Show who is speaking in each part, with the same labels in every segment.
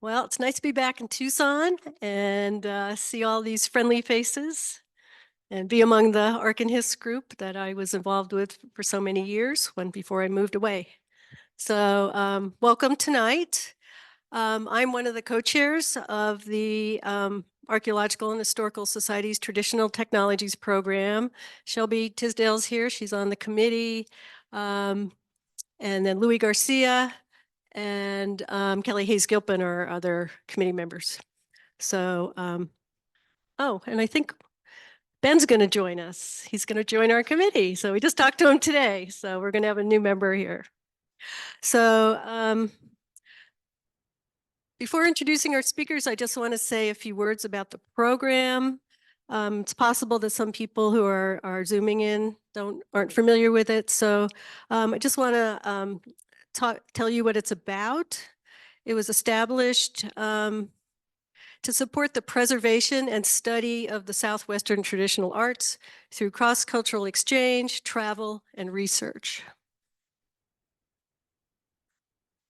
Speaker 1: Well, it's nice to be back in Tucson and see all these friendly faces and be among the Arc and His group that I was involved with for so many years before I moved away. So welcome tonight. I'm one of the co-chairs of the Archaeological and Historical Society's Traditional Technologies Program. Shelby Tisdale's here. She's on the committee. And then Louis Garcia and Kelly Hayes-Gilpin are other committee members. So, oh, and I think Ben's going to join us. He's going to join our committee. So we just talked to him today. So we're going to have a new member here. So before introducing our speakers, I just want to say a few words about the program. It's possible that some people who are Zooming in aren't familiar with it. So I just want to tell you what it's about. It was established to support the preservation and study of the Southwestern traditional arts through cross-cultural exchange, travel, and research.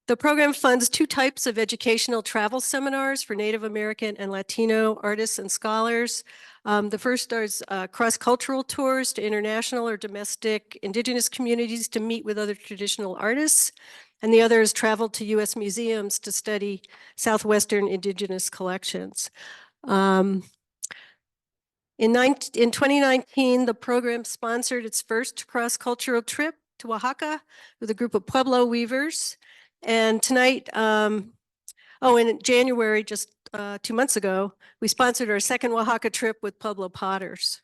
Speaker 1: The program funds 2 types of educational travel seminars for Native American and Latino artists and scholars. The first is cross-cultural tours to international or domestic indigenous communities to meet with other traditional artists. And the other is travel to U.S. museums to study Southwestern indigenous collections. In 2019, the program sponsored its first cross-cultural trip to Oaxaca with a group of Pueblo weavers. And tonight, in January, just 2 months ago, we sponsored our second Oaxaca trip with Pueblo potters.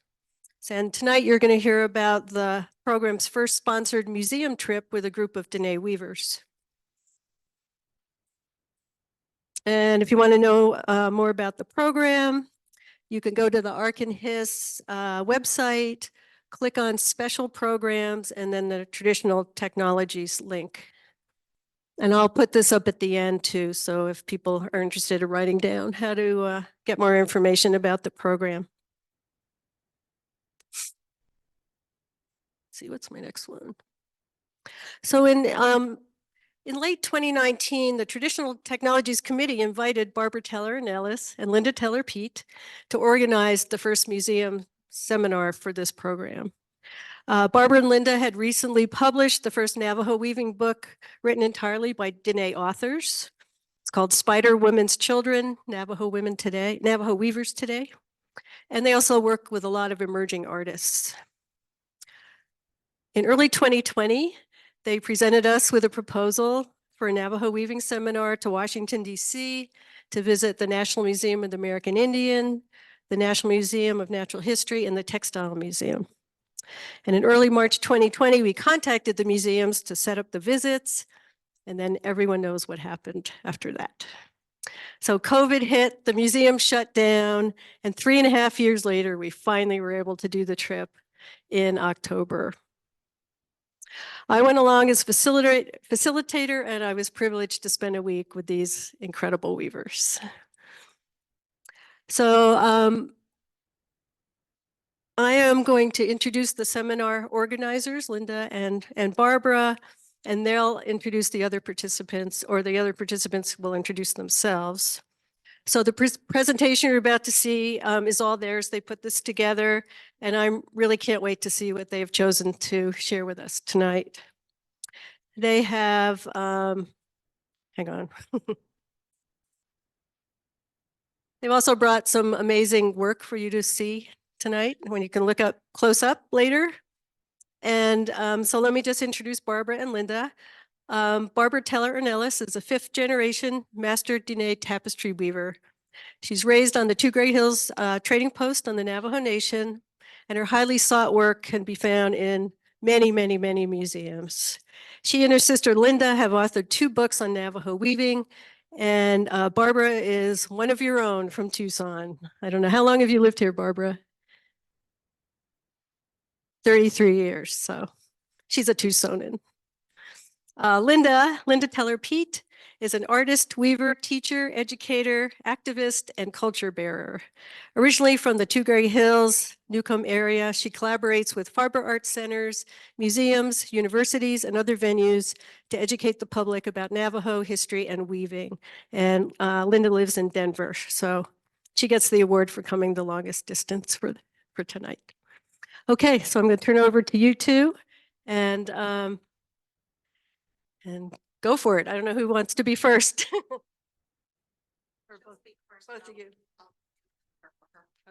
Speaker 1: And tonight you're going to hear about the program's first sponsored museum trip with a group of Dene weavers. And if you want to know more about the program, you can go to the Arc and His website, click on special programs, and then the traditional technologies link. And I'll put this up at the end too, so if people are interested in writing down how to get more information about the program. Let's see, what's my next one? So in late 2019, the Traditional Technologies Committee invited Barbara Teller Ornelas and Lynda Teller Pete to organize the first museum seminar for this program. Barbara and Lynda had recently published the first Navajo weaving book written entirely by Dene authors. It's called Spider Women's Children, Navajo Weavers Today. And they also work with a lot of emerging artists. In early 2020, they presented us with a proposal for a Navajo weaving seminar to Washington, D.C. to visit the National Museum of the American Indian, the National Museum of Natural History, and the Textile Museum. And in early March 2020, we contacted the museums to set up the visits, and then everyone knows what happened after that. So COVID hit, the museum shut down, and 3.5 years later, we finally were able to do the trip in October. I went along as facilitator, and I was privileged to spend a week with these incredible weavers. So I am going to introduce the seminar organizers, Lynda and Barbara, and they'll introduce the other participants, or the other participants will introduce themselves. So the presentation you're about to see is all theirs. They put this together, and I really can't wait to see what they've chosen to share with us tonight. They have, hang on. They've also brought some amazing work for you to see tonight when you can look up close up later. And so let me just introduce Barbara and Lynda. Barbara Teller Ornelas is a 5th generation Master Dene tapestry weaver. She's raised on the Two Great Hills trading post on the Navajo Nation, and her highly sought work can be found in many, many, many museums. She and her sister Lynda have authored 2 books on Navajo weaving, and Barbara is one of your own from Tucson. I don't know, how long have you lived here, Barbara? 33 years, so she's a Tucsonan. Lynda Teller Pete is an artist, weaver, teacher, educator, activist, and culture bearer. Originally from the Curley Hills, Newcomb area, she collaborates with Farber Arts Centers, museums, universities, and other venues to educate the public about Navajo history and weaving. And Lynda lives in Denver, so she gets the award for coming the longest distance for tonight. Okay, so I'm going to turn it over to you two and go for it. I don't know who wants to be first. Or both of you.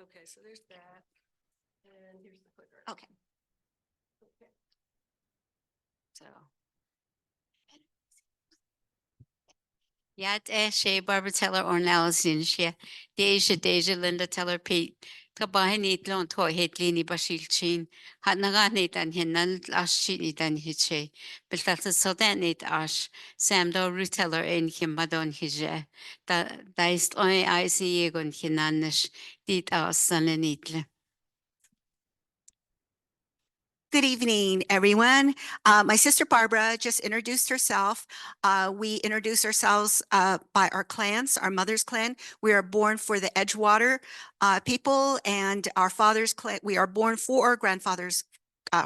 Speaker 1: Okay, so there's that. And here's the clicker.
Speaker 2: Okay. So. Yat Shea Barbara Teller Ornelas in Shea Deja Lynda Teller Pete Kabahinit Lon Toy Hetlini Bashil Chin Hatnaganit and Hinan Ashit and Hitche Beltata Sodanit Ash Sam Do Reteller in Himadon Hije Daist Oi Icy Egon Hinanish Dit As Sananitle.
Speaker 3: Good evening, everyone. My sister Barbara just introduced herself. We introduce ourselves by our clans, our mother's clan. We are born for the Edgewater people, and our father's clan. We are born for our grandfather's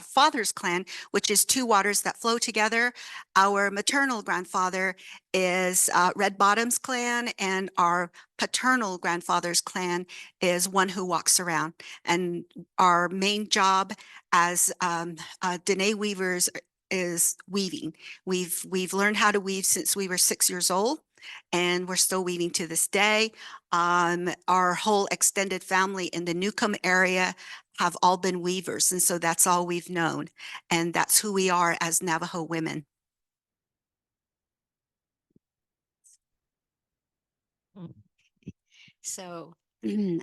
Speaker 3: father's clan, which is two waters that flow together. Our maternal grandfather is Red Bottoms clan, and our paternal grandfather's clan is One Who Walks Around. And our main job as Dene weavers is weaving. We've learned how to weave since we were 6 years old, and we're still weaving to this day. Our whole extended family in the Newcomb area have all been weavers, and so that's all we've known, and that's who we are as Navajo women.
Speaker 2: So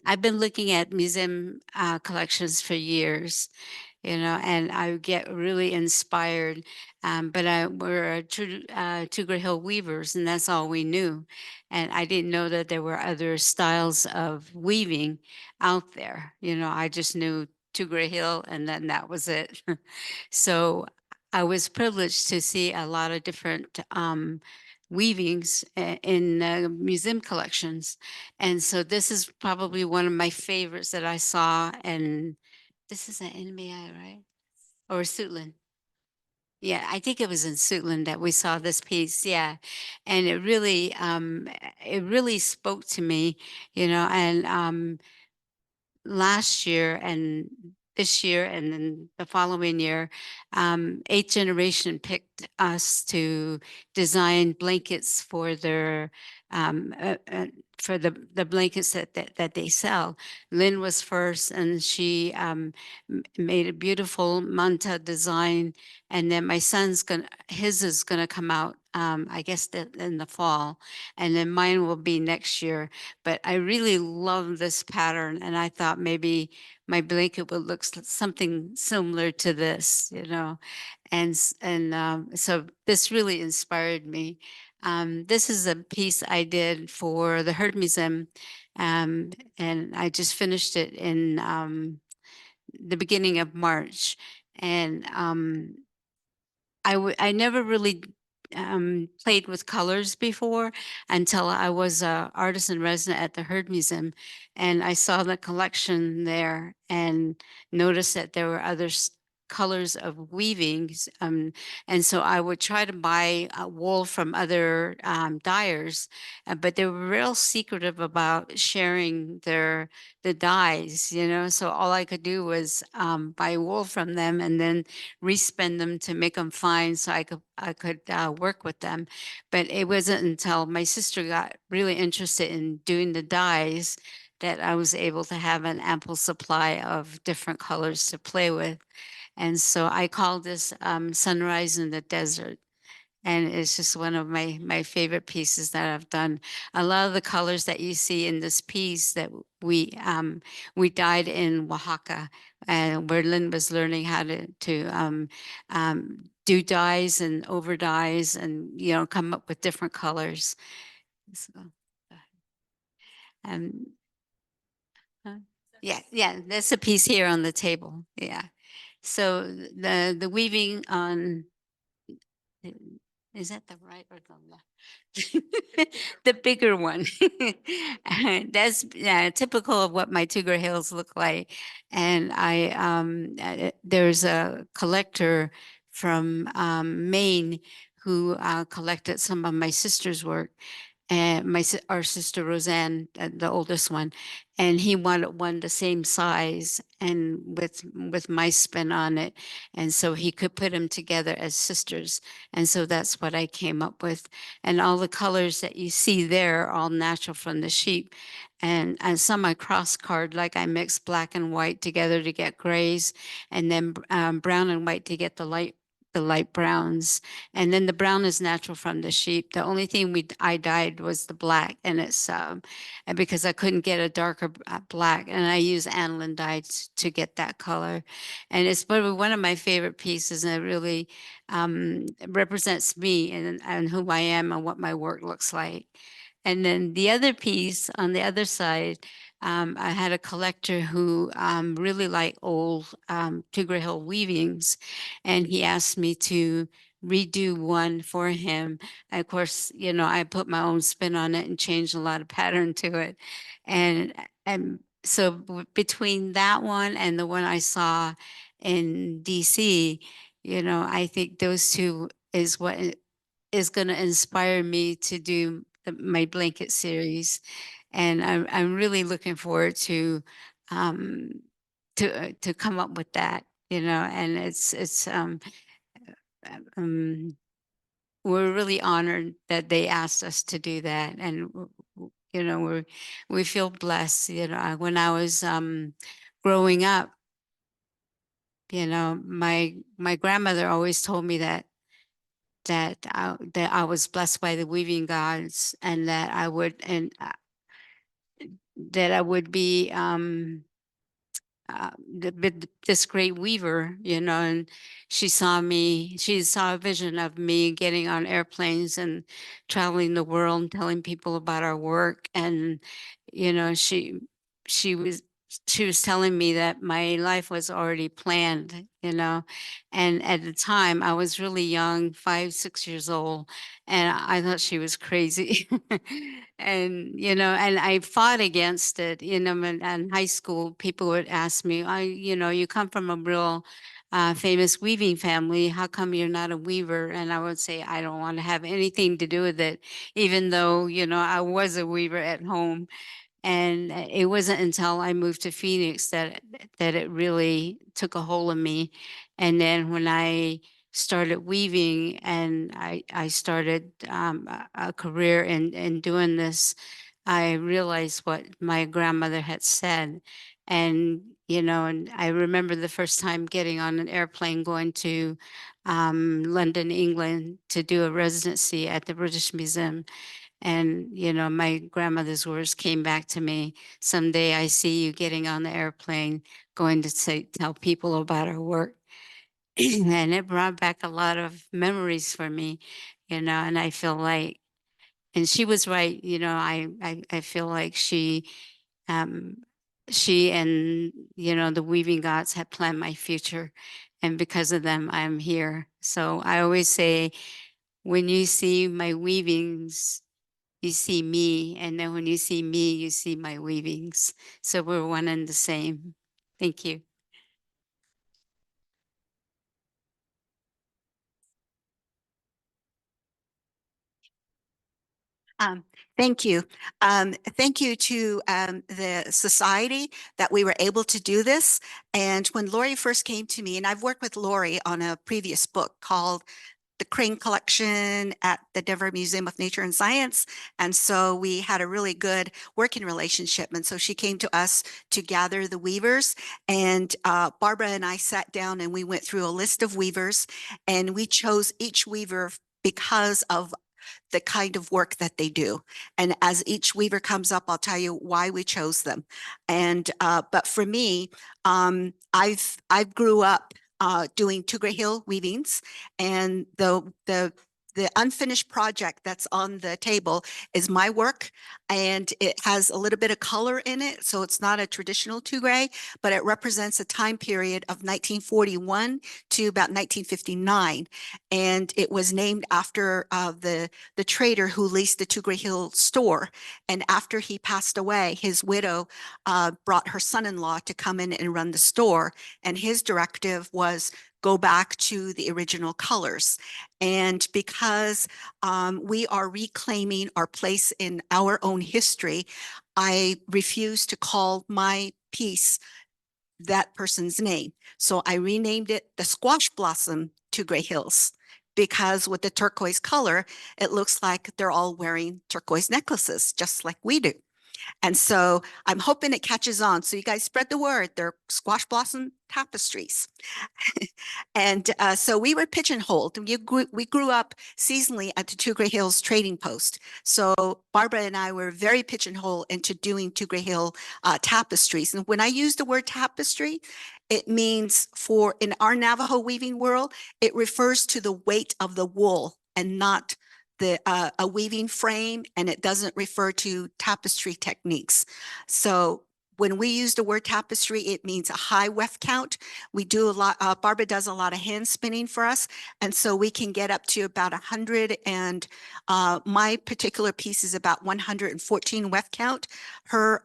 Speaker 2: I've been looking at museum collections for years, and I get really inspired. But we're Curley Hill weavers, and that's all we knew. And I didn't know that there were other styles of weaving out there. I just knew Curley Hill, and then that was it. So I was privileged to see a lot of different weavings in museum collections. And so this is probably one of my favorites that I saw. And this is an NBI, right? Or Suitland. Yeah, I think it was in Suitland that we saw this piece. Yeah. And it really spoke to me, and last year and this year and then the following year, Eighth Generation picked us to design blankets for their for the blankets that they sell. Lynn was first, and she made a beautiful manta design, and then my his is gonna come out I guess in the fall, and then mine will be next year. But I really love this pattern, and I thought maybe my blanket would look something similar to this, and so this really inspired me. This is a piece I did for the Herd Museum, and I just finished it in the beginning of March, and I never really played with colors before until I was a artist in resident at the Herd Museum, and I saw the collection there and noticed that there were other colors of weavings, and so I would try to buy wool from other dyers, but they were real secretive about sharing the dyes, so all I could do was buy wool from them and then respin them to make them fine so I could work with them. But it wasn't until my sister got really interested in doing the dyes that I was able to have an ample supply of different colors to play with. And so I call this Sunrise in the Desert. And it's just one of my favorite pieces that I've done. A lot of the colors that you see in this piece that we dyed in Oaxaca, and where Lynn was learning how to do dyes and over dyes, and come up with different colors. So, um, yeah, that's a piece here on the table. Yeah. So the weaving on Is that the right or the left? The bigger one. That's typical of what my Cougar Hills look like. And there's a collector from Maine who collected some of my sister's work, and our sister Roseanne, the oldest one, and he wanted one the same size and with my spin on it, and so he could put them together as sisters, and so that's what I came up with. And all the colors that you see there are all natural from the sheep, and some I cross card, like I mix black and white together to get grays, and then brown and white to get the light browns. And then the brown is natural from the sheep. The only thing I dyed was the black, and it's and because I couldn't get a darker black, and I use aniline dye to get that color. And it's probably one of my favorite pieces, and it really represents me and who I am and what my work looks like. And then the other piece on the other side, I had a collector who really liked old Cougar Hill weavings, and he asked me to redo one for him. And of course, I put my own spin on it and changed a lot of pattern to it. And and so between that one and the one I saw in DC, I think those two is what is going to inspire me to do my blanket series. And I'm really looking forward um, to come up with that, and it's um, we're really honored that they asked us to do that, and we feel blessed. When I was growing up, my grandmother always told me that I was blessed by the weaving gods, and that I would be this great weaver, and she saw a vision of me getting on airplanes and traveling the world and telling people about our work. And, she was, she was telling me that my life was already planned, and at the time I was really young, 5, 6 years old, and I thought she was crazy. And and I fought against it. In high school, people would ask me, you come from a real famous weaving family, how come you're not a weaver? And I would say, I don't want to have anything to do with it, even though I was a weaver at home. And it wasn't until I moved to Phoenix that it really took a hold of me. And then when I started weaving, and I started a career in doing this, I realized what my grandmother had said. And and I remember the first time getting on an airplane going to London, England, to do a residency at the British Museum. And, my grandmother's words came back to me. Someday I see you getting on the airplane, going to tell people about our work. And it brought back a lot of memories for me, and I feel like, and she was right, I feel like um, she and, the weaving gods had planned my future. And because of them, I'm here. So I always say, when you see my weavings, you see me, and then when you see me, you see my weavings. So we're one and the same. Thank you.
Speaker 3: Um, Thank you. Thank you to the society that we were able to do this. And when Lori first came to me, and I've worked with Lori on a previous book called The Crane Collection at the Denver Museum of Nature and Science. And so we had a really good working relationship. And so she came to us to gather the weavers. And Barbara and I sat down and we went through a list of weavers, and we chose each weaver because of the kind of work that they do. And as each weaver comes up, I'll tell you why we chose them. And but for me, I've grew up doing Cougar Hill weavings, and the the unfinished project that's on the table is my work, and it has a little bit of color in it. So it's not a traditional 2-gray, but it represents a time period of 1941 to about 1959. And it was named after the trader who leased the 2-Gray Hill store. And after he passed away, his widow brought her son-in-law to come in and run the store. And his directive was go back to the original colors. And because we are reclaiming our place in our own history, I refuse to call my piece that person's name. So I renamed it the Squash Blossom 2-Gray Hills, because with the turquoise color, it looks like they're all wearing turquoise necklaces, just like we do. And so I'm hoping it catches on. So you guys spread the word. They're squash blossom tapestries. And so we were pigeonholed. We grew up seasonally at the 2-Gray Hills Trading Post. So Barbara and I were very pigeonholed into doing 2-Gray Hill tapestries. And when I use the word tapestry, it means in our Navajo weaving world, it refers to the weight of the wool and not a weaving frame, and it doesn't refer to tapestry techniques. So when we use the word tapestry, it means a high weft count. We do a lot, Barbara does a lot of hand spinning for us. And so we can get up to about 100, and my particular piece is about 114 weft count. Her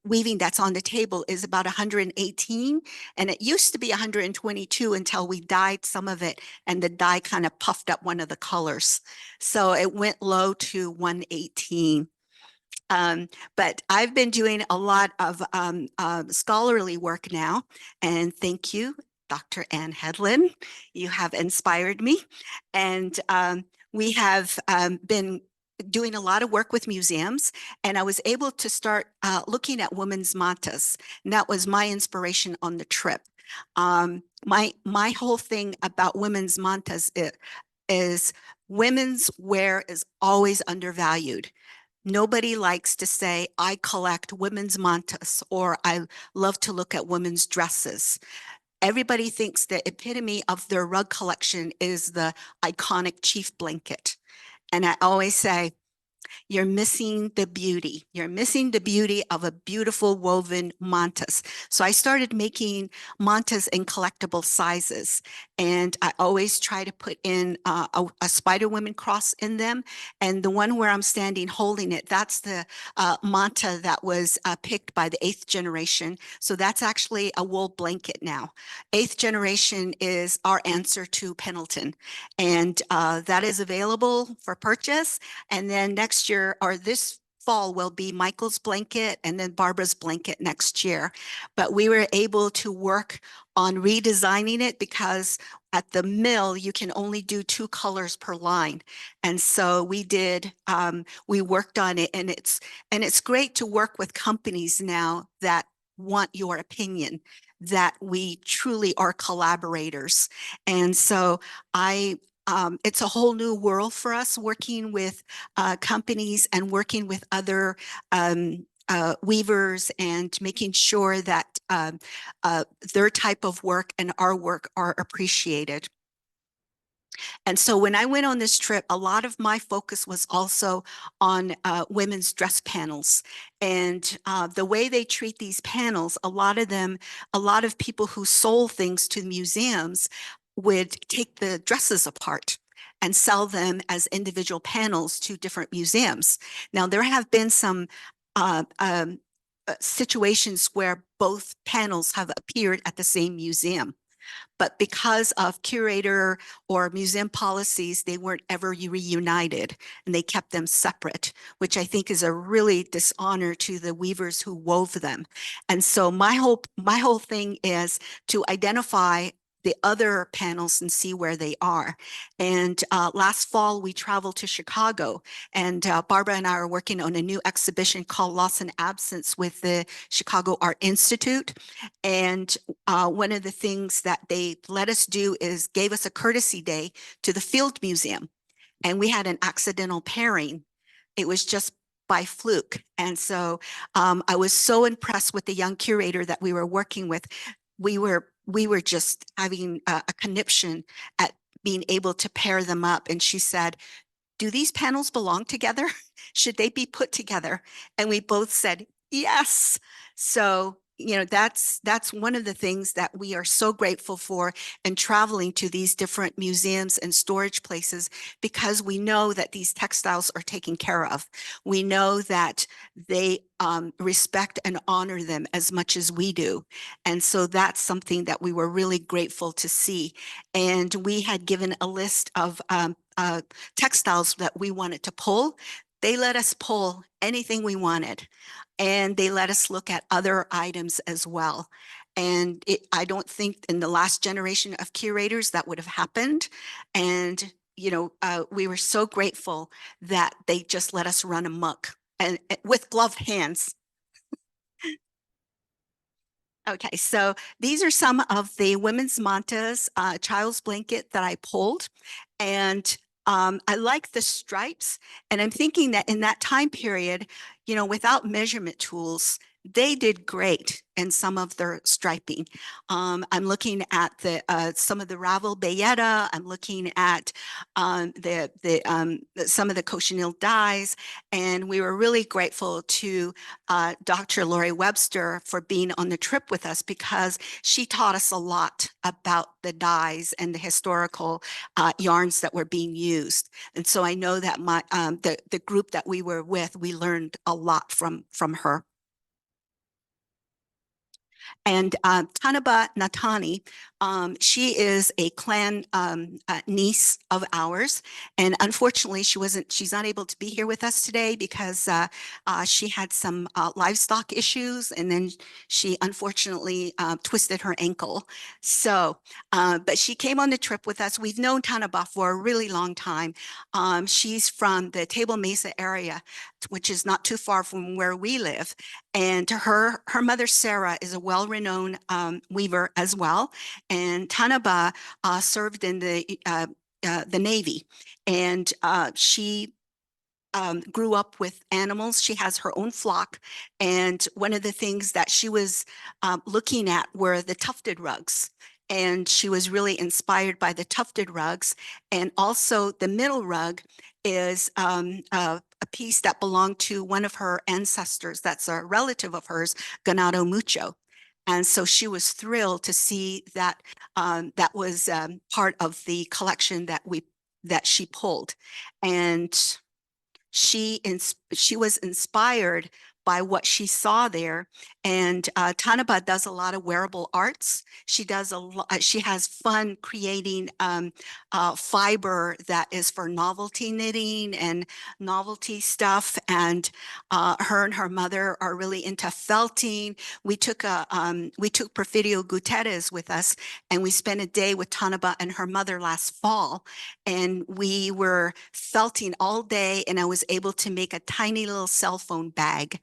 Speaker 3: weaving that's on the table is about 118, and it used to be 122 until we dyed some of it, and the dye kind of puffed up one of the colors. So it went low to 118. But I've been doing a lot of scholarly work now, and thank you, Dr. Ann Hedlund. You have inspired me, and we have been doing a lot of work with museums, and I was able to start looking at women's mantas, and that was my inspiration on the trip. My whole thing about women's mantas is women's wear is always undervalued. Nobody likes to say, I collect women's mantas, or I love to look at women's dresses. Everybody thinks the epitome of their rug collection is the iconic chief blanket. And I always say, you're missing the beauty. You're missing the beauty of a beautiful woven mantas. So I started making mantas in collectible sizes. And I always try to put in a Spider Woman cross in them. And the one where I'm standing holding it, that's the manta that was picked by the 8th generation. So that's actually a wool blanket now. 8th generation is our answer to Pendleton. And that is available for purchase. And then next year, or this fall, will be Michael's blanket and then Barbara's blanket next year. But we were able to work on redesigning it because at the mill, you can only do 2 colors per line. And so we worked on it, and it's great to work with companies now that want your opinion, that we truly are collaborators. And so it's a whole new world for us, working with companies and working with other weavers, and making sure that their type of work and our work are appreciated. And so when I went on this trip, a lot of my focus was also on women's dress panels. And the way they treat these panels, a lot of people who sold things to museums would take the dresses apart and sell them as individual panels to different museums. Now, there have been some situations where both panels have appeared at the same museum. But because of curator or museum policies, they weren't ever reunited, and they kept them separate, which I think is a really dishonor to the weavers who wove them. And so my whole thing is to identify the other panels and see where they are. And last fall, we traveled to Chicago, and Barbara and I are working on a new exhibition called Loss and Absence with the Chicago Art Institute. And one of the things that they let us do is gave us a courtesy day to the Field Museum. And we had an accidental pairing. It was just by fluke. And so I was so impressed with the young curator that we were working with. We were just having a conniption at being able to pair them up. And she said, do these panels belong together? Should they be put together? And we both said, yes. So, that's one of the things that we are so grateful for in traveling to these different museums and storage places, because we know that these textiles are taken care of. We know that they respect and honor them as much as we do. And so that's something that we were really grateful to see. And we had given a list of textiles that we wanted to pull. They let us pull anything we wanted, and they let us look at other items as well. And I don't think in the last generation of curators that would have happened. And, we were so grateful that they just let us run amok and with gloved hands. Okay, so these are some of the women's mantas, child's blanket that I pulled. And I like the stripes. And I'm thinking that in that time period, without measurement tools, they did great in some of their striping. I'm looking at some of the Ravel Bayetta. I'm looking at some of the cochineal dyes, and we were really grateful to Dr. Lori Webster for being on the trip with us, because she taught us a lot about the dyes and the historical yarns that were being used. And so I know that the group that we were with, we learned a lot from her. And TahNibaa Naataanii, she is a clan niece of ours. And unfortunately, she's not able to be here with us today because she had some livestock issues, and then she unfortunately twisted her ankle. So, but she came on the trip with us. We've known TahNibaa for a really long time. She's from the Table Mesa area, which is not too far from where we live. And her mother, Sarah, is a well-renowned weaver as well. And TahNibaa served in the Navy, and she grew up with animals. She has her own flock. And one of the things that she was looking at were the tufted rugs. And she was really inspired by the tufted rugs. And also the middle rug is a piece that belonged to one of her ancestors. That's a relative of hers, Ganado Mucho. And so she was thrilled to see that that was part of the collection that she pulled. And she was inspired by what she saw there. And TahNibaa does a lot of wearable arts. She has fun creating fiber that is for novelty knitting and novelty stuff. And her and her mother are really into felting. We took Porfirio Gutierrez with us, and we spent a day with TahNibaa and her mother last fall. And we were felting all day, and I was able to make a tiny little cell phone bag.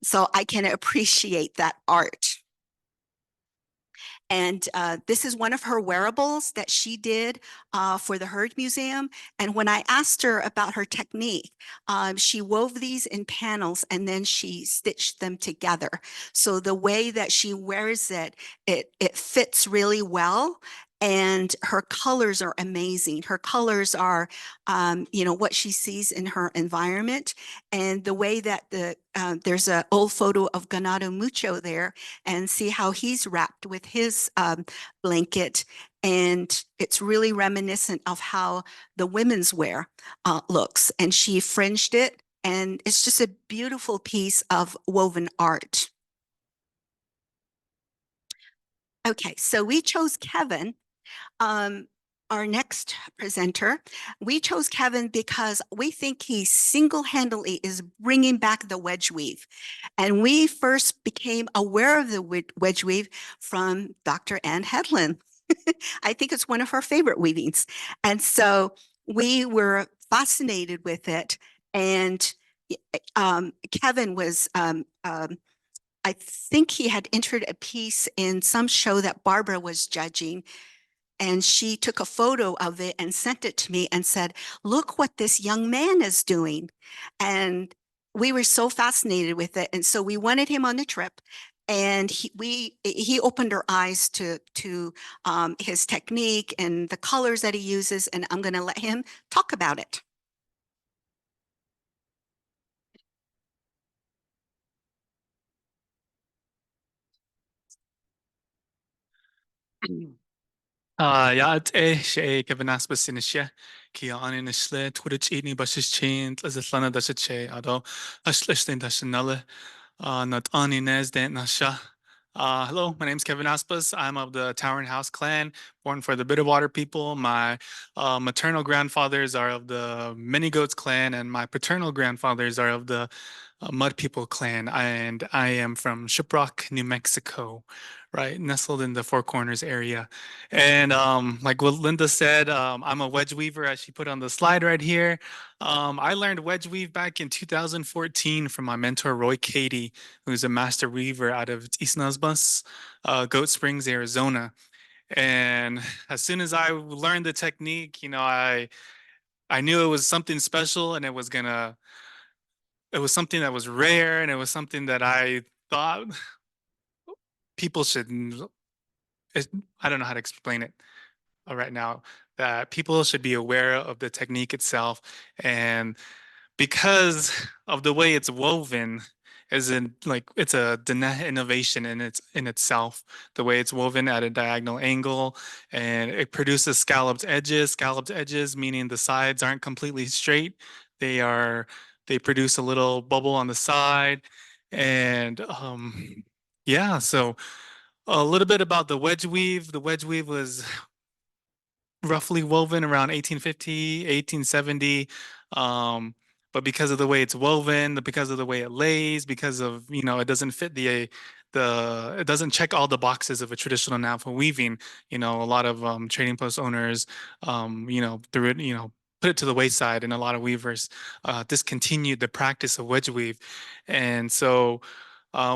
Speaker 3: So I can appreciate that art. And this is one of her wearables that she did for the Herd Museum. And when I asked her about her technique, she wove these in panels and then she stitched them together. So the way that she wears it fits really well. And her colors are amazing. Her colors are, what she sees in her environment. And the way that there's an old photo of Ganado Mucho there, and see how he's wrapped with his blanket. And it's really reminiscent of how the women's wear looks. And she fringed it, and it's just a beautiful piece of woven art. Okay, so we chose Kevin, our next presenter. We chose Kevin because we think he single-handedly is bringing back the wedge weave. And we first became aware of the wedge weave from Dr. Ann Hedlund. I think it's one of her favorite weavings. And so we were fascinated with it. And Kevin was, I think he had entered a piece in some show that Barbara was judging. And she took a photo of it and sent it to me and said, look what this young man is doing. And we were so fascinated with it. And so we wanted him on the trip. And he opened our eyes to his technique and the colors that he uses, and I'm going to let him talk about it.
Speaker 4: Ja, she Kevin Aspaas sinisha ki anin isle twitch eatni buses chain as a flana dash che ado ashlishtin dash nulla not ani nes dent nasha. Hello, my name's Kevin Aspaas. I'm of the Tower and House clan, born for the Bitterwater people. My maternal grandfathers are of the Many Goats clan, and my paternal grandfathers are of the Mud People clan. And I am from Shiprock, New Mexico, right, nestled in the Four Corners area. And like what Lynda said, I'm a wedge weaver, as she put on the slide right here. I learned wedge weave back in 2014 from my mentor, Roy Cady, who's a master weaver out of East Aspaas, Goat Springs, Arizona. And as soon as I learned the technique, I knew it was something special, and it was something that was rare, and it was something that I thought people should, I don't know how to explain it right now, that people should be aware of the technique itself. And because of the way it's woven, is in like it's a innovation in itself. The way it's woven at a diagonal angle, and it produces scalloped edges. Scalloped edges meaning the sides aren't completely straight. They produce a little bubble on the side. And yeah, so a little bit about the wedge weave. The wedge weave was roughly woven around 1850, 1870. But because of the way it's woven, because of the way it lays, because of, it doesn't fit it doesn't check all the boxes of a traditional Navajo weaving. A lot of trading post owners, threw it, put it to the wayside, and a lot of weavers discontinued the practice of wedge weave. And so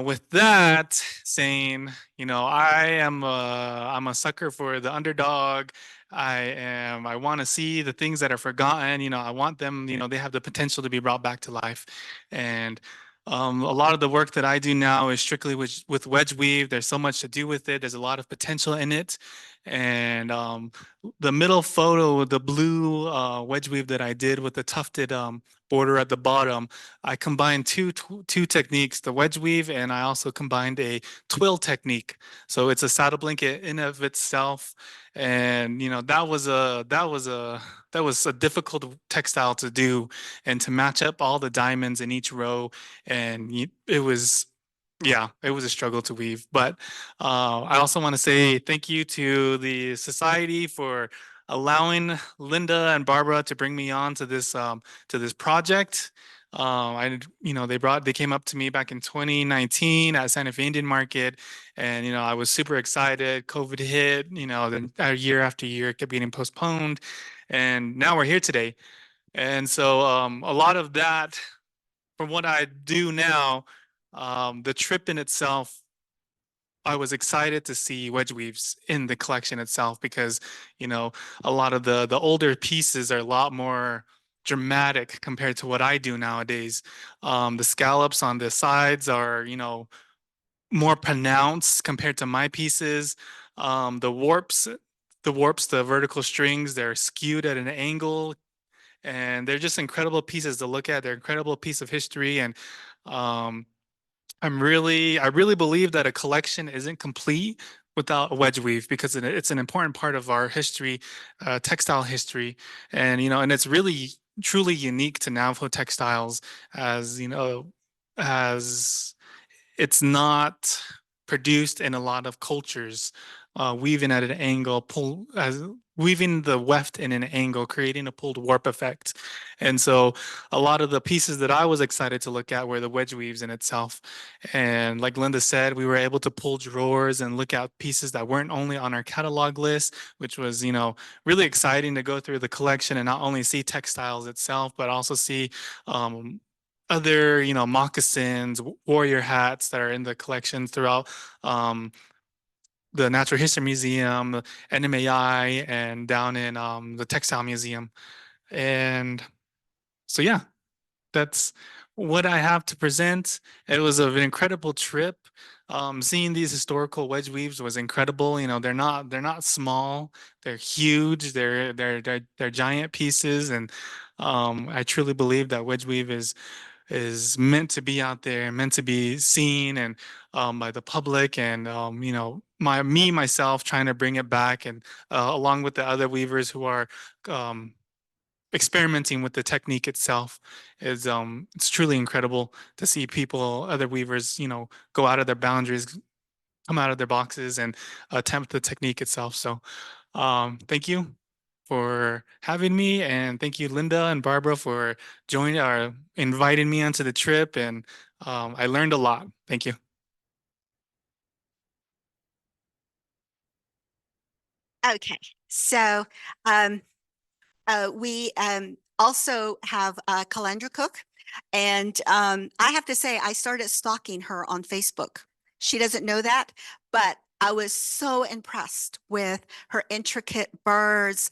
Speaker 4: with that saying, I'm a sucker for the underdog. I want to see the things that are forgotten. I want them, they have the potential to be brought back to life. And a lot of the work that I do now is strictly with wedge weave. There's so much to do with it. There's a lot of potential in it. And the middle photo, the blue wedge weave that I did with the tufted border at the bottom, I combined two techniques, the wedge weave, and I also combined a twill technique. So it's a saddle blanket in of itself. And that was a difficult textile to do, and to match up all the diamonds in each row. And it was, yeah, it was a struggle to weave. But I also want to say thank you to the society for allowing Lynda and Barbara to bring me on to this project. They came up to me back in 2019 at Santa Fe Indian Market, and I was super excited. COVID hit, then year after year kept getting postponed, and now we're here today. And so a lot of that, from what I do now, the trip in itself, I was excited to see wedge weaves in the collection itself, because a lot of the older pieces are a lot more dramatic compared to what I do nowadays. The scallops on the sides are more pronounced compared to my pieces. The warps, the vertical strings, they're skewed at an angle, and they're just incredible pieces to look at. They're incredible piece of history. And um, I really believe that a collection isn't complete without a wedge weave, because it's an important part of our history, textile history. And and it's really truly unique to Navajo textiles, as as it's not produced in a lot of cultures. Weaving at an angle, weaving the weft in an angle, creating a pulled warp effect. And so a lot of the pieces that I was excited to look at were the wedge weaves in itself. And like Lynda said, we were able to pull drawers and look at pieces that weren't only on our catalog list, which was, really exciting to go through the collection and not only see textiles itself, but also see other, moccasins, warrior hats that are in the collection throughout the Natural History Museum, the NMAI, and down in the Textile Museum. And so, yeah, that's what I have to present. It was an incredible trip. Seeing these historical wedge weaves was incredible. You know, they're not small. They're huge. They're giant pieces, and I truly believe that wedge weave is meant to be out there, meant to be seen and by the public, and you know, myself trying to bring it back, and along with the other weavers who are um, experimenting with the technique itself is it's truly incredible to see people, other weavers, you know, go out of their boundaries, come out of their boxes and attempt the technique itself. So thank you for having me, and thank you Lynda and Barbara for joining or inviting me onto the trip, and I learned a lot. Thank you.
Speaker 3: Okay, so um, we also have Calandra Cook, and I have to say, I started stalking her on Facebook. She doesn't know that, but I was so impressed with her intricate birds.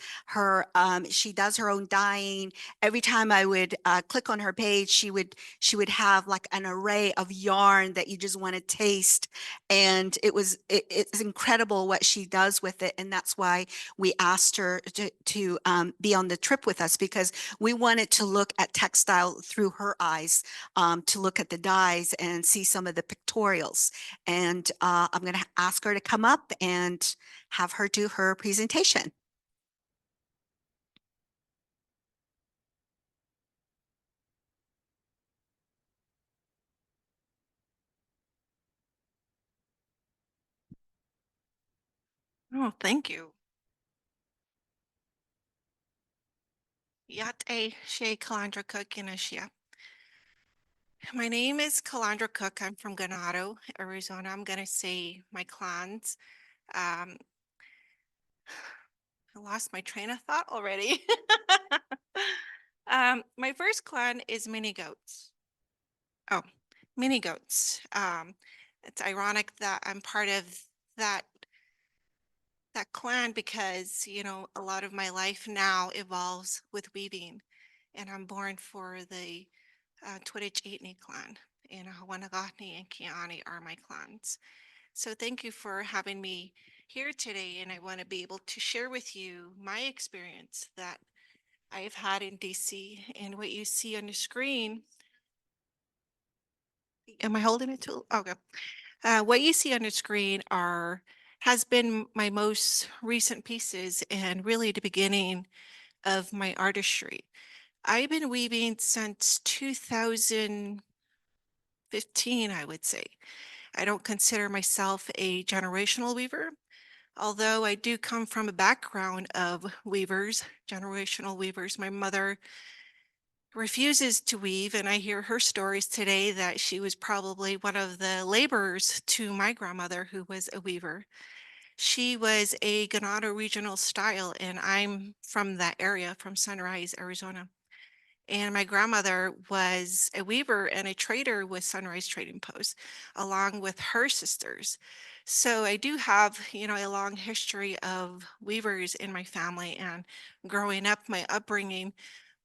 Speaker 3: She does her own dyeing. Every time I would click on her page, she would have like an array of yarn that you just want to taste, and it's incredible what she does with it, and that's why we asked her to be on the trip with us, because we wanted to look at textile through her eyes, to look at the dyes and see some of the pictorials. And I'm going to ask her to come up and have her do her presentation.
Speaker 5: Oh, thank you. Yate Shea Calandra Cook in Asia. My name is Calandra Cook. I'm from Ganado, Arizona. I'm gonna say my clans. Um, I lost my train of thought already. My first clan is Mini Goats. Oh, Mini Goats. It's ironic that I'm part of that that clan because, you know, a lot of my life now evolves with weaving, and I'm born for the Twidditch Eatney clan, and Hawanagahni and Kiani are my clans. So thank you for having me here today, and I want to be able to share with you my experience that I've had in DC. And what you see on the screen, am I holding it too? Okay. What you see on the screen has been my most recent pieces and really the beginning of my artistry. I've been weaving since 2015, I would say. I don't consider myself a generational weaver, although I do come from a background of weavers, generational weavers. My mother refuses to weave, and I hear her stories today that she was probably one of the laborers to my grandmother, who was a weaver. She was a Ganado regional style, and I'm from that area, from Sunrise, Arizona. And my grandmother was a weaver and a trader with Sunrise Trading Post, along with her sisters. So I do have, you know, a long history of weavers in my family. And growing up, my upbringing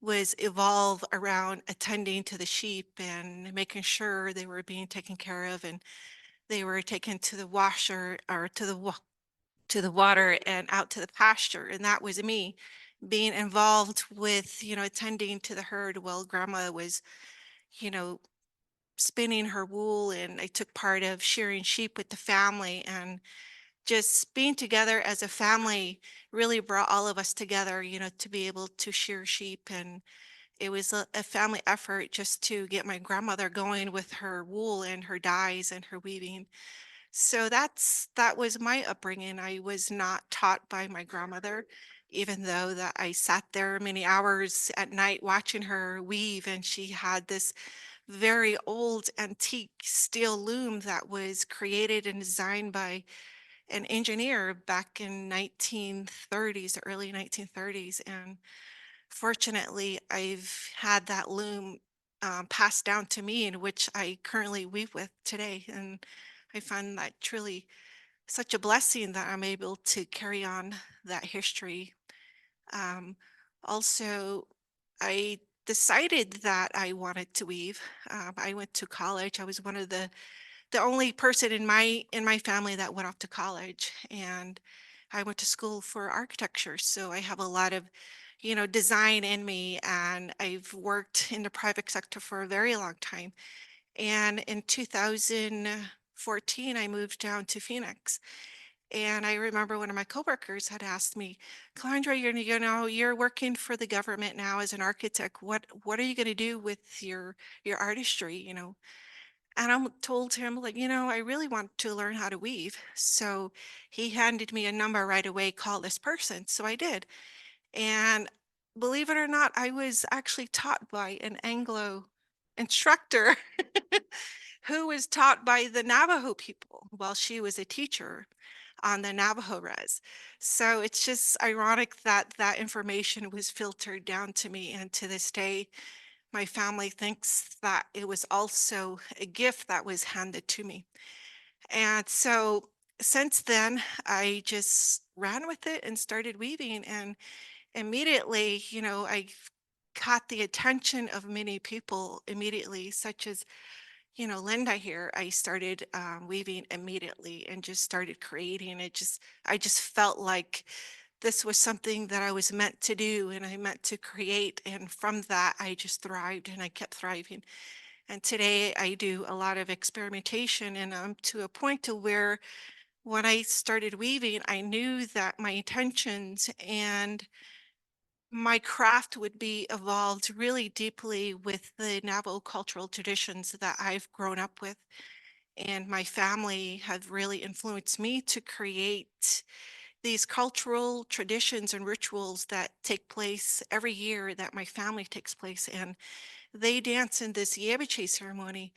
Speaker 5: was evolve around attending to the sheep and making sure they were being taken care of, and they were taken to the washer or to the water and out to the pasture. And that was me being involved with, you know, attending to the herd while grandma was, you know, spinning her wool. And I took part of shearing sheep with the family, and just being together as a family really brought all of us together, you know, to be able to shear sheep. And it was a family effort just to get my grandmother going with her wool and her dyes and her weaving. So that was my upbringing. I was not taught by my grandmother, even though that I sat there many hours at night watching her weave, and she had this very old antique steel loom that was created and designed by an engineer back in 1930s, early 1930s. And fortunately, I've had that loom passed down to me, in which I currently weave with today. And I find that truly such a blessing that I'm able to carry on that history. Um, Also, I decided that I wanted to weave, I went to college. I was one of the only person in my family that went off to college, and I went to school for architecture. So I have a lot of, design in me, and I've worked in the private sector for a very long time. And in 2014, I moved down to Phoenix. And I remember one of my coworkers had asked me, Calandra, you're working for the government now as an architect. What are you going to do with your artistry, And I told him, like, I really want to learn how to weave. So he handed me a number right away, call this person. So I did. And believe it or not, I was actually taught by an Anglo instructor who was taught by the Navajo people while she was a teacher on the Navajo res. So it's just ironic that that information was filtered down to me. And to this day, my family thinks that it was also a gift that was handed to me. And so since then, I just ran with it and started weaving. And immediately, I caught the attention of many people immediately, such as, Lynda here. I started weaving immediately and just started creating. I just felt like this was something that I was meant to do and I meant to create. And from that, I just thrived and I kept thriving. And today I do a lot of experimentation, and I'm to a point to where when I started weaving, I knew that my intentions and my craft would be evolved really deeply with the Navajo cultural traditions that I've grown up with. And my family have really influenced me to create these cultural traditions and rituals that take place every year that my family takes place. And they dance in this Yebiche ceremony,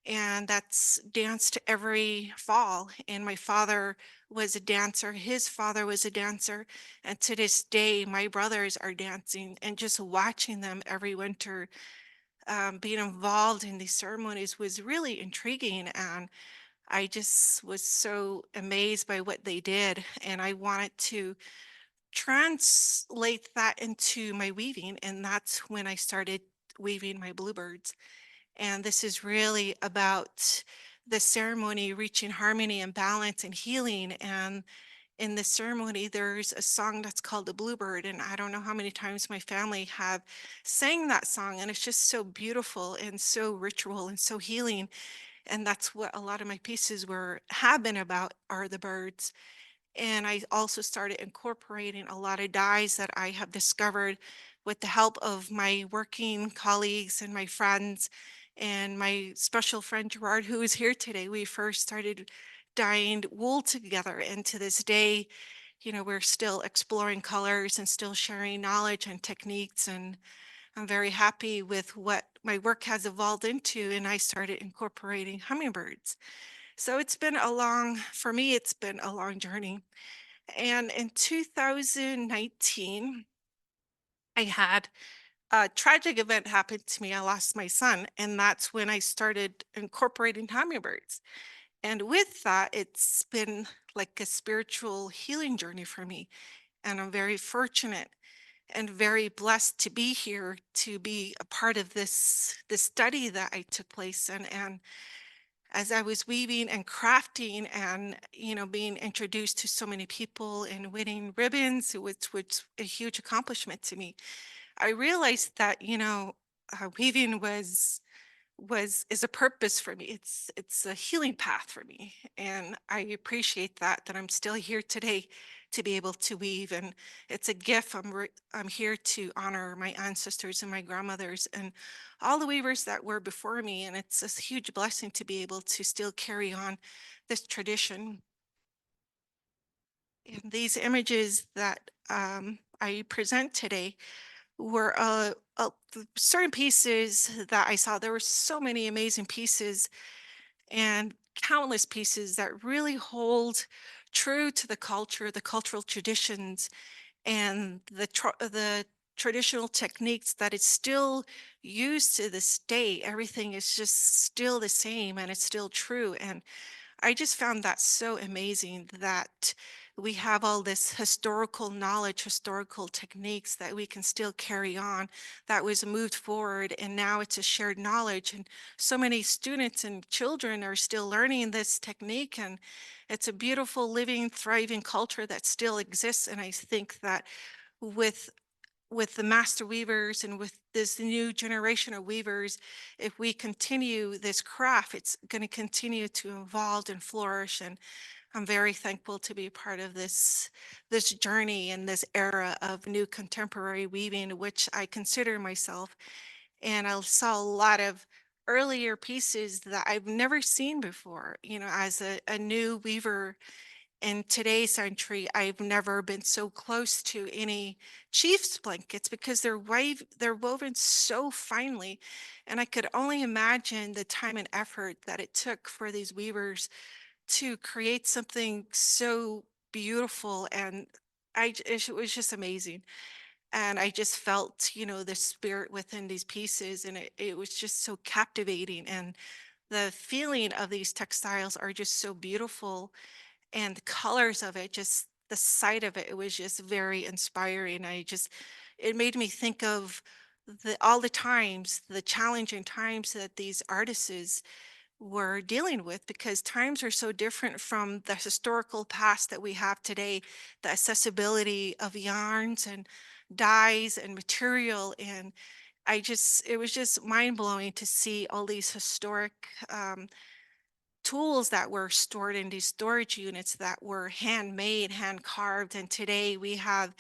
Speaker 5: and that's danced every fall. And my father was a dancer, his father was a dancer, and to this day, my brothers are dancing. And just watching them every winter, being involved in these ceremonies was really intriguing. And I just was so amazed by what they did. And I wanted to translate that into my weaving. And that's when I started weaving my bluebirds. And this is really about the ceremony reaching harmony and balance and healing. And in this ceremony, there's a song that's called the Bluebird. And I don't know how many times my family have sang that song. And it's just so beautiful and so ritual and so healing. And that's what a lot of my pieces have been about, are the birds. And I also started incorporating a lot of dyes that I have discovered with the help of my working colleagues and my friends and my special friend Gerard, who is here today. We first started dyeing wool together. And to this day, we're still exploring colors and still sharing knowledge and techniques. And I'm very happy with what my work has evolved into. And I started incorporating hummingbirds. So for me, it's been a long journey. And in 2019, I had a tragic event happen to me. I lost my son, and that's when I started incorporating hummingbirds. And with that, it's been like a spiritual healing journey for me. And I'm very fortunate and very blessed to be here to be a part of this study that I took place. And as I was weaving and crafting and, being introduced to so many people and winning ribbons, which was a huge accomplishment to me, I realized that, weaving is a purpose for me. It's a healing path for me. And I appreciate that I'm still here today to be able to weave. And it's a gift. I'm here to honor my ancestors and my grandmothers and all the weavers that were before me. And it's a huge blessing to be able to still carry on this tradition. And these images that I present today were certain pieces that I saw. There were so many amazing pieces and countless pieces that really hold true to the culture, the cultural traditions, and the traditional techniques that is still used to this day. Everything is just still the same and it's still true. And I just found that so amazing that we have all this historical knowledge, historical techniques that we can still carry on, that was moved forward, and now it's a shared knowledge. And so many students and children are still learning this technique, and it's a beautiful, living, thriving culture that still exists. And I think that with the master weavers and with this new generation of weavers, if we continue this craft, it's going to continue to evolve and flourish. And I'm very thankful to be part of this journey and this era of new contemporary weaving, which I consider myself. And I saw a lot of earlier pieces that I've never seen before. As a new weaver in today's century, I've never been so close to any chief's blankets because they're woven so finely. And I could only imagine the time and effort that it took for these weavers to create something so beautiful. And it was just amazing. And I just felt, the spirit within these pieces, and it was just so captivating. And the feeling of these textiles are just so beautiful, and the colors of it, just the sight of it, it was just very inspiring. It made me think of all the times, the challenging times that these artists were dealing with, because times are so different from the historical past that we have today. The accessibility of yarns and dyes and material, and it was just mind blowing to see all these historic um, tools that were stored in these storage units that were handmade, hand carved. And today we have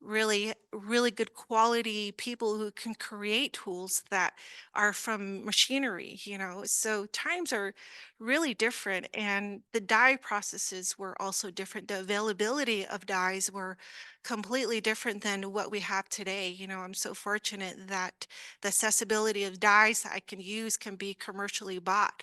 Speaker 5: really, really good quality people who can create tools that are from machinery. So times are really different, and the dye processes were also different. The availability of dyes were completely different than what we have today. I'm so fortunate that the accessibility of dyes that I can use can be commercially bought,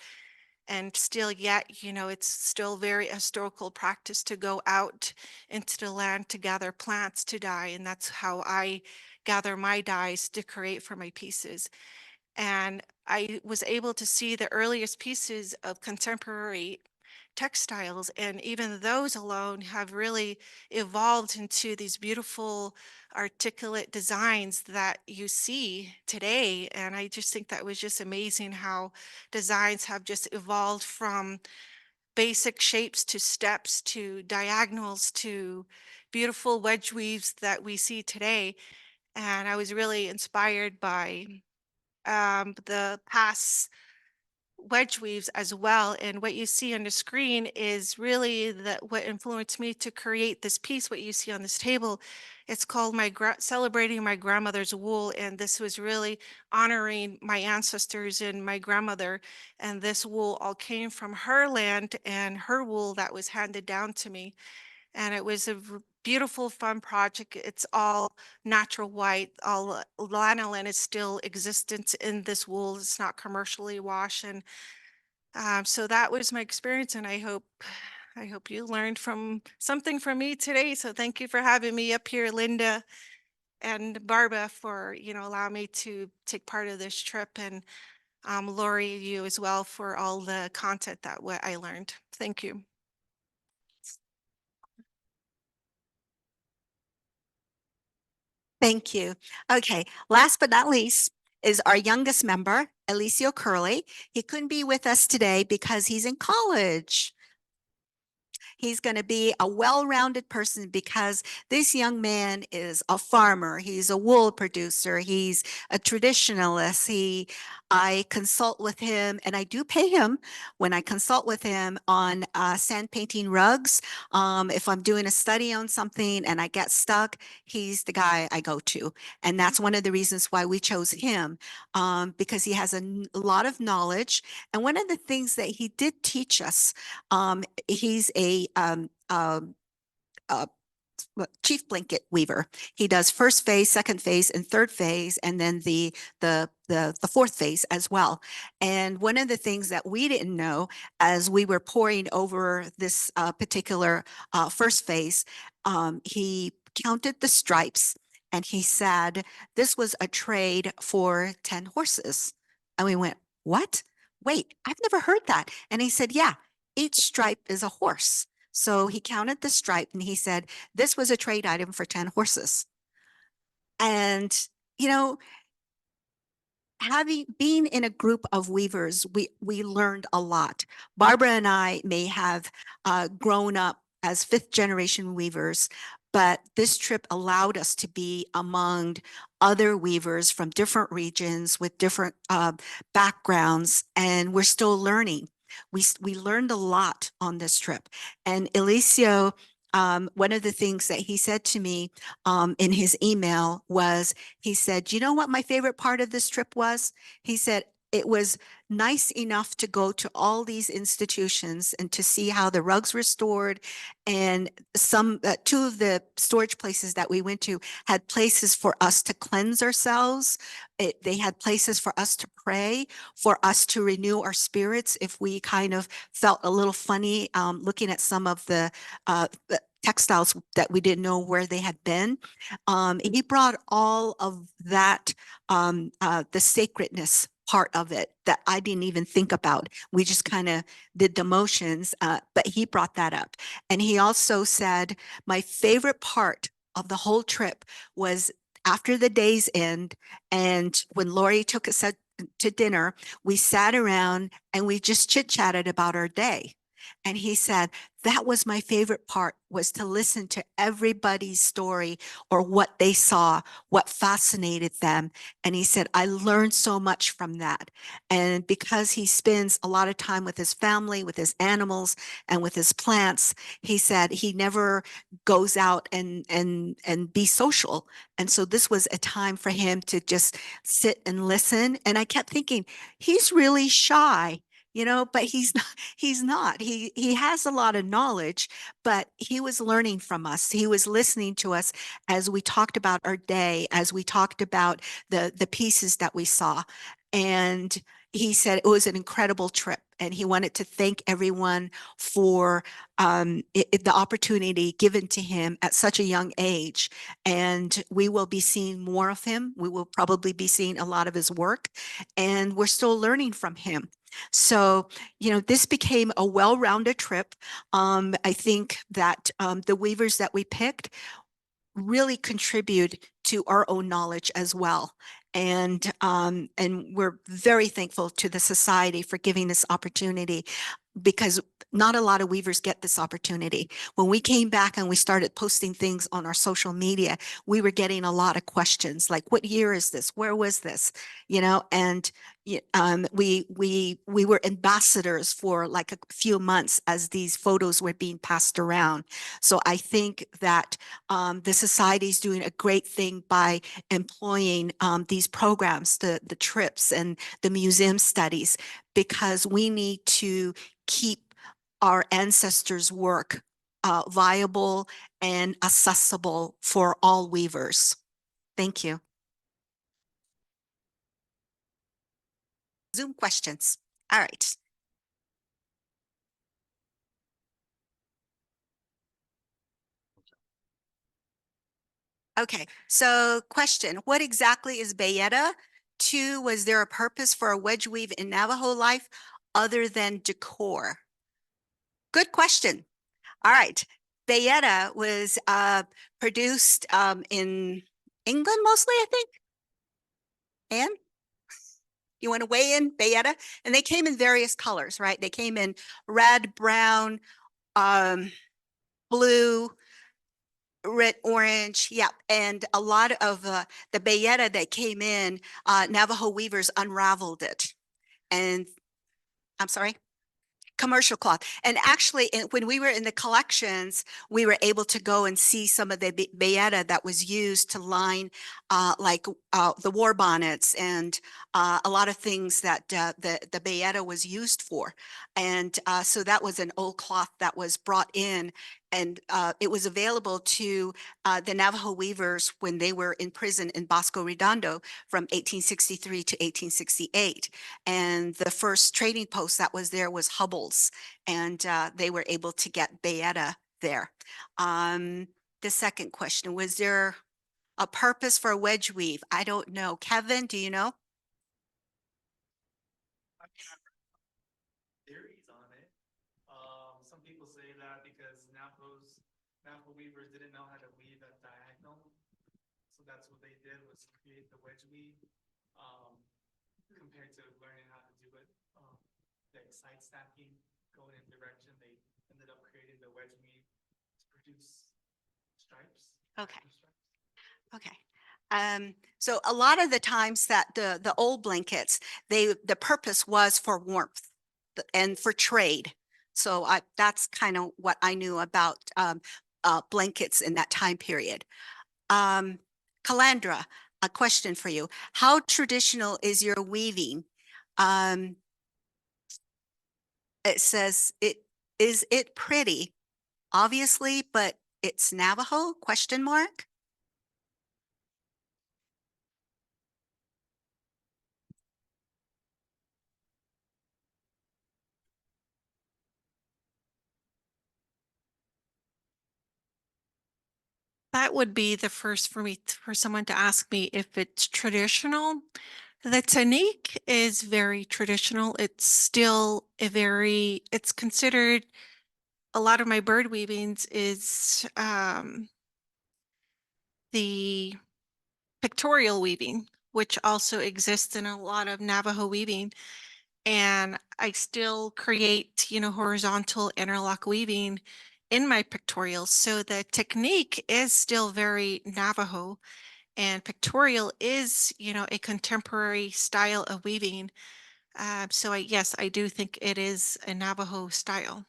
Speaker 5: and still yet, it's still very historical practice to go out into the land to gather plants to dye. And that's how I gather my dyes to create for my pieces. And I was able to see the earliest pieces of contemporary textiles, and even those alone have really evolved into these beautiful articulate designs that you see today. And I just think that was just amazing how designs have just evolved from basic shapes to steps to diagonals to beautiful wedge weaves that we see today. And I was really inspired by the past wedge weaves as well. And what you see on the screen is really what influenced me to create this piece. What you see on this table, it's called Celebrating My Grandmother's Wool. And this was really honoring my ancestors and my grandmother. And this wool all came from her land and her wool that was handed down to me. And it was a beautiful, fun project. It's all natural white. All lanolin is still existent in this wool. It's not commercially washed. And so that was my experience, and I hope you learned from something from me today. So thank you for having me up here, Linda and Barbara, for allowing me to take part of this trip, and Lori, you as well, for all the content that what I learned. Thank you.
Speaker 3: Thank you. Okay, last but not least is our youngest member, Elisio Curley. He couldn't be with us today because he's in college. He's going to be a well-rounded person because this young man is a farmer. He's a wool producer. He's a traditionalist. I consult with him, and I do pay him when I consult with him on sand painting rugs. If I'm doing a study on something and I get stuck, he's the guy I go to. And that's one of the reasons why we chose him, because he has a lot of knowledge. And one of the things that he did teach us, he's a chief blanket weaver. He does first phase, second phase, and third phase, and then the fourth phase as well. And one of the things that we didn't know as we were pouring over this particular first phase, he counted the stripes and he said this was a trade for 10 horses. And we went, what? Wait, I've never heard that. And he said, yeah, each stripe is a horse. So he counted the stripe and he said, this was a trade item for 10 horses. And, you know, being in a group of weavers, we learned a lot. Barbara and I may have grown up as fifth generation weavers, but this trip allowed us to be among other weavers from different regions with different backgrounds, and we're still learning. We learned a lot on this trip. And Elisio, one of the things that he said to me in his email was, he said, you know what my favorite part of this trip was? He said, it was nice enough to go to all these institutions and to see how the rugs were stored. And two of the storage places that we went to had places for us to cleanse ourselves. They had places for us to pray, for us to renew our spirits if we kind of felt a little funny looking at some of the textiles that we didn't know where they had been. He brought all of that, the sacredness part of it that I didn't even think about. We just kind of did the motions, but he brought that up. And he also said, my favorite part of the whole trip was after the day's end, and when Lori took us to dinner, we sat around and we just chit-chatted about our day. And he said, that was my favorite part, was to listen to everybody's story or what they saw, what fascinated them. And he said, I learned so much from that. And because he spends a lot of time with his family, with his animals, and with his plants, he said he never goes out and be social. And so this was a time for him to just sit and listen. And I kept thinking, he's really shy, but he's not. He has a lot of knowledge, but he was learning from us. He was listening to us as we talked about our day, as we talked about the pieces that we saw. And he said it was an incredible trip, and he wanted to thank everyone for the opportunity given to him at such a young age. And we will be seeing more of him. We will probably be seeing a lot of his work, and we're still learning from him. So, this became a well-rounded trip. I think that the weavers that we picked really contribute to our own knowledge as well. And we're very thankful to the society for giving this opportunity, because not a lot of weavers get this opportunity. When we came back and we started posting things on our social media, we were getting a lot of questions like, what year is this? Where was this? And we were ambassadors for like a few months as these photos were being passed around. So I think that the society is doing a great thing by employing these programs, the trips and the museum studies, because we need to keep our ancestors' work viable and accessible for all weavers. Thank you. Zoom questions. All right. Okay, so question, what exactly is bayeta? 2, was there a purpose for a wedge weave in Navajo life other than decor? Good question. All right, bayeta was produced in England mostly, I think. Anne? You want to weigh in bayeta? And they came in various colors, right? They came in red, brown, blue, red, orange, yeah. And a lot of the bayeta that came in, Navajo weavers unraveled it. And I'm sorry? Commercial cloth. And actually, when we were in the collections, we were able to go and see some of the bayeta that was used to line the war bonnets and a lot of things that the bayeta was used for. And so that was an old cloth that was brought in, and it was available to the Navajo weavers when they were in prison in Bosco Redondo from 1863 to 1868. And the first trading post that was there was Hubbell's, and they were able to get bayeta there. The second question, was there a purpose for a wedge weave? I don't know. Kevin, do you know?
Speaker 4: Theories on it. Some people say that because Navajo weavers didn't know how to weave at diagonal. So that's what they did, was create the wedge weave, compared to learning how to do it, like side stacking, going in direction. They ended up creating the wedge weave to produce stripes.
Speaker 3: Okay.
Speaker 4: diagonal stripes.
Speaker 3: Okay. So a lot of the times that the old blankets, the purpose was for warmth and for trade. So that's kind of what I knew about blankets in that time period. Calandra, a question for you. How traditional is your weaving? It says is it pretty? Obviously, but it's Navajo, question mark?
Speaker 5: That would be the first for me, for someone to ask me if it's traditional. The technique is very traditional. It's still it's considered, a lot of my bird weavings is the pictorial weaving, which also exists in a lot of Navajo weaving. And I still create, horizontal interlock weaving in my pictorials. So the technique is still very Navajo, and pictorial is, a contemporary style of weaving. So yes, I do think it is a Navajo style.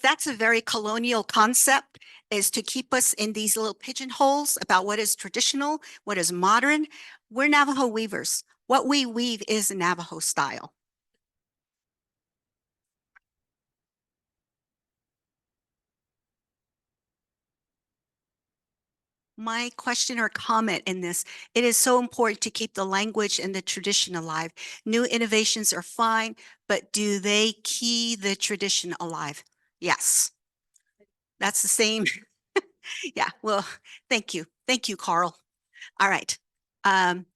Speaker 3: That's a very colonial concept, is to keep us in these little pigeonholes about what is traditional, what is modern. We're Navajo weavers. What we weave is Navajo style. My question or comment in this, it is so important to keep the language and the tradition alive. New innovations are fine, but do they keep the tradition alive? Yes. That's the same. Yeah, well, thank you. Thank you, Carl. All right.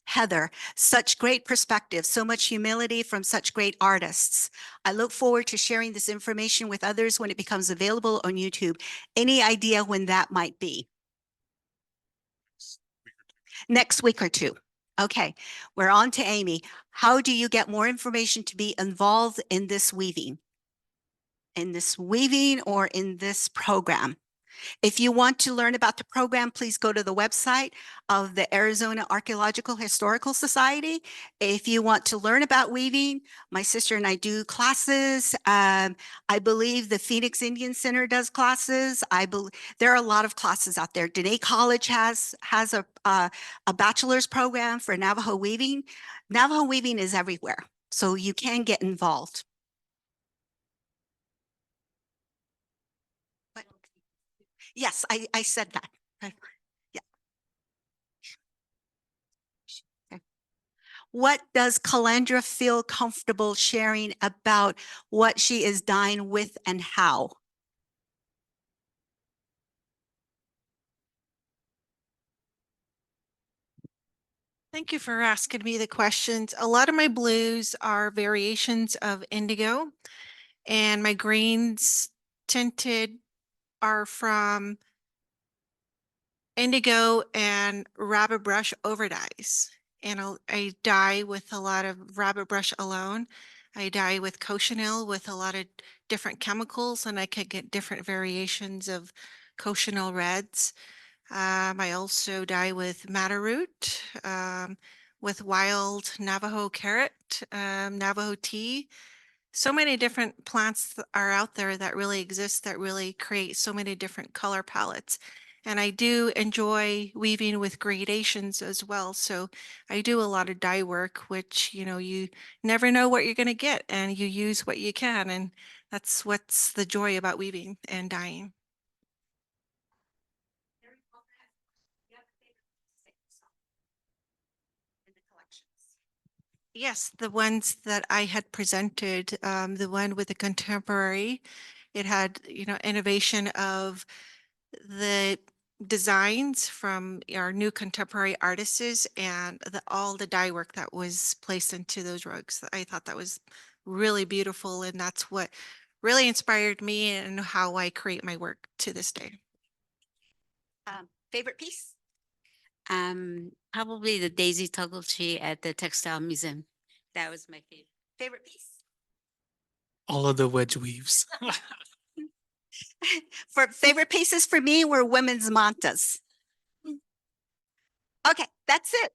Speaker 3: Heather, such great perspective, so much humility from such great artists. I look forward to sharing this information with others when it becomes available on YouTube. Any idea when that might be? Next week or two. Okay, we're on to Amy. How do you get more information to be involved in this weaving? In this weaving or in this program? If you want to learn about the program, please go to the website of the Arizona Archaeological Historical Society. If you want to learn about weaving, my sister and I do classes. I believe the Phoenix Indian Center does classes. There are a lot of classes out there. Dene College has a bachelor's program for Navajo weaving. Navajo weaving is everywhere, so you can get involved. But yes, I said that. Yeah. Okay. What does Calandra feel comfortable sharing about what she is dying with and how?
Speaker 5: Thank you for asking me the questions. A lot of my blues are variations of indigo, and my greens tinted are from indigo and rabbit brush over dyes. And I dye with a lot of rabbit brush alone. I dye with cochineal with a lot of different chemicals, and I could get different variations of cochineal reds. I also dye with madder root, with wild Navajo carrot, Navajo tea. So many different plants are out there that really exist, that really create so many different color palettes. And I do enjoy weaving with gradations as well. So I do a lot of dye work, which, you never know what you're going to get, and you use what you can. And that's what's the joy about weaving and dyeing. Yes, the ones that I had presented, the one with the contemporary, it had, innovation of the designs from our new contemporary artists and all the dye work that was placed into those rugs. I thought that was really beautiful, and that's what really inspired me and how I create my work to this day.
Speaker 3: Favorite piece?
Speaker 2: Probably the daisy toggle tree at the textile museum. That was my favorite.
Speaker 3: Favorite piece?
Speaker 4: All of the wedge weaves.
Speaker 3: For favorite pieces for me were women's mantas. Okay, that's it.